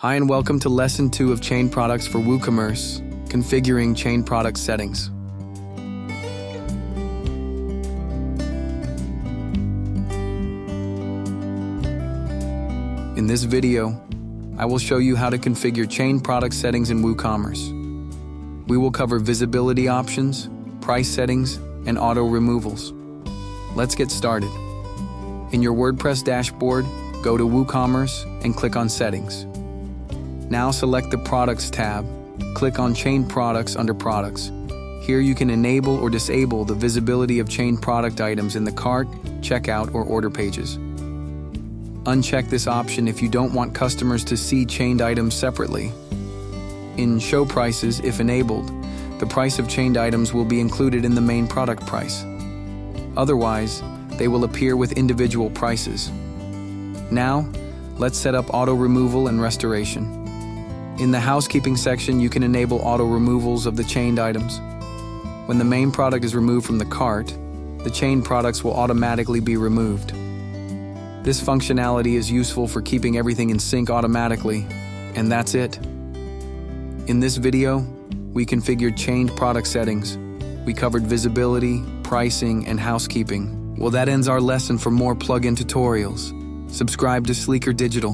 Hi and welcome to Lesson 2 of Chain Products for WooCommerce, configuring chain product settings. In this video, I will show you how to configure chain product settings in WooCommerce. We will cover visibility options, price settings, and auto removals. Let's get started. In your WordPress dashboard, go to WooCommerce and click on Settings. Now select the Products tab. Click on Chain Products under Products. Here you can enable or disable the visibility of chain product items in the cart, checkout, or order pages. Uncheck this option if you don't want customers to see chained items separately. In Show Prices, if enabled, the price of chained items will be included in the main product price. Otherwise, they will appear with individual prices. Now, let's set up auto removal and restoration. In the housekeeping section, you can enable auto removals of the chained items. When the main product is removed from the cart, the chained products will automatically be removed. This functionality is useful for keeping everything in sync automatically, and that's it. In this video, we configured chained product settings. We covered visibility, pricing, and housekeeping. Well, that ends our lesson. For more plugin tutorials, subscribe to Sleekr Digital.